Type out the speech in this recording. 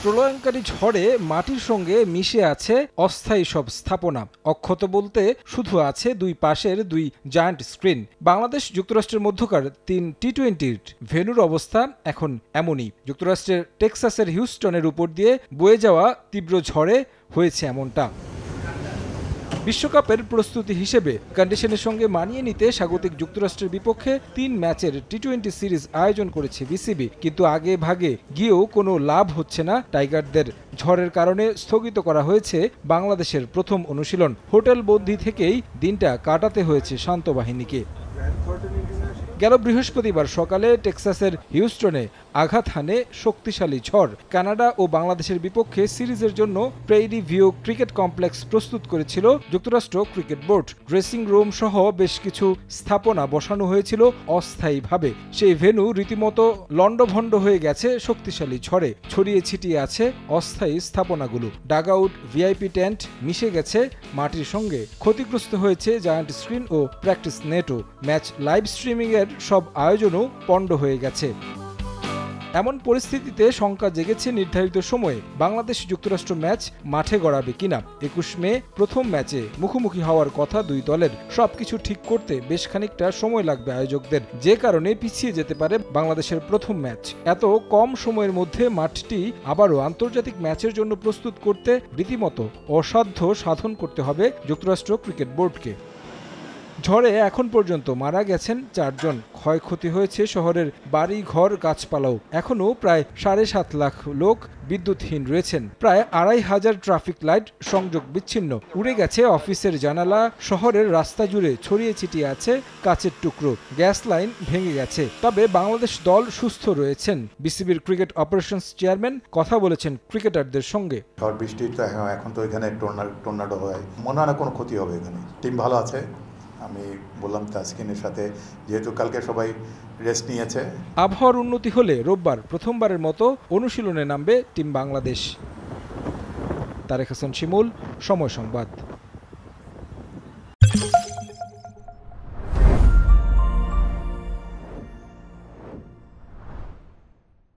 প্রলয়ঙ্কারী ঝড়ে মাটির সঙ্গে মিশে আছে অস্থায়ী সব স্থাপনা। অক্ষত বলতে শুধু আছে দুই পাশের দুই জায়ান্ট স্ক্রিন। বাংলাদেশ যুক্তরাষ্ট্রের মধ্যকার ৩ টি-20 ভেন্যুর অবস্থা এখন এমনই। যুক্তরাষ্ট্রের টেক্সাসের হিউস্টনের উপর দিয়ে বয়ে যাওয়া তীব্র ঝড়ে হয়েছে এমনটা। বিশ্বকাপের প্রস্তুতি হিসেবে কন্ডিশনের সঙ্গে মানিয়ে নিতে স্বাগতিক যুক্তরাষ্ট্রের বিপক্ষে ৩ ম্যাচের টি-20 সিরিজ আয়োজন করেছে বিসিবি, কিন্তু আগে ভাগে গিয়েও কোনো লাভ হচ্ছে না টাইগারদের। ঝড়ের কারণে স্থগিত করা হয়েছে বাংলাদেশের প্রথম অনুশীলন। হোটেল বন্দি থেকেই দিনটা কাটাতে হয়েছে শান্ত বাহিনীকে। গেল বৃহস্পতিবার সকালে টেক্সাসের হিউস্টনে আঘাত হানে শক্তিশালী ঝড়। কানাডা ও বাংলাদেশের বিপক্ষে সিরিজের জন্য প্রেইরি ভিউ ক্রিকেট কমপ্লেক্স প্রস্তুত করেছিল যুক্তরাষ্ট্র ক্রিকেট বোর্ড। ড্রেসিং রুম সহ বেশ কিছু স্থাপনা বসানো হয়েছিল অস্থায়ীভাবে। সেই ভেন্যু রীতিমতো লন্ডভন্ড হয়ে গেছে শক্তিশালী ঝড়ে। ছড়িয়ে ছিটিয়ে আছে অস্থায়ী স্থাপনাগুলো। ডাগআউট, ভিআইপি টেন্ট মিশে গেছে মাটির সঙ্গে। ক্ষতিগ্রস্ত হয়েছে জায়ান্ট স্ক্রিন ও প্র্যাকটিস নেটও। ম্যাচ লাইভ স্ট্রিমিং এর সব আয়োজনও পণ্ড হয়ে গেছে। এমন পরিস্থিতিতে শঙ্কা জেগেছে নির্ধারিত সময়ে বাংলাদেশ যুক্তরাষ্ট্র ম্যাচ মাঠে গড়াবে কিনা। ২১ মে প্রথম ম্যাচে মুখোমুখি হওয়ার কথা দুই দলের। সবকিছু ঠিক করতে বেশ খানিকটা সময় লাগবে আয়োজকদের, যে কারণে পিছিয়ে যেতে পারে বাংলাদেশের প্রথম ম্যাচ। এত কম সময়ের মধ্যে মাঠটি আবারও আন্তর্জাতিক ম্যাচের জন্য প্রস্তুত করতে রীতিমতো অসাধ্য সাধন করতে হবে যুক্তরাষ্ট্র ক্রিকেট বোর্ডকে। ঝড়ে এখন পর্যন্ত মারা গেছেন ৪ জন। ক্ষয়ক্ষতি হয়েছে শহরের বাড়ি ঘর, গাছপালাও। এখনও প্রায় ৭.৫ লাখ লোক বিদ্যুৎহীন রয়েছেন। প্রায় ২৫০০ ট্রাফিক লাইট সংযোগ বিচ্ছিন্ন। উড়ে গেছে অফিসের জানালা। শহরের রাস্তা জুড়ে ছড়িয়ে ছিটিয়ে আছে কাচের টুকরো। গ্যাস লাইন ভেঙে গেছে। তবে বাংলাদেশ দল সুস্থ রয়েছেন। বিসিবির ক্রিকেট অপারেশনস চেয়ারম্যান কথা বলেছেন ক্রিকেটারদের সঙ্গে। ঝড় বৃষ্টি তো এখন তো এখানে টর্নাডো হয়, মনে হয় না কোনো ক্ষতি হবে। এখানে টিম ভালো আছে। আমি বললাম তাসকিনের সাথে, যেহেতু কালকে সবাই রেস্ট নিয়েছে। আবহাওয়ার উন্নতি হলে রোববার প্রথমবারের মতো অনুশীলনে নামবে টিম বাংলাদেশ। তারেক হাসান শিমুল, সময় সংবাদ।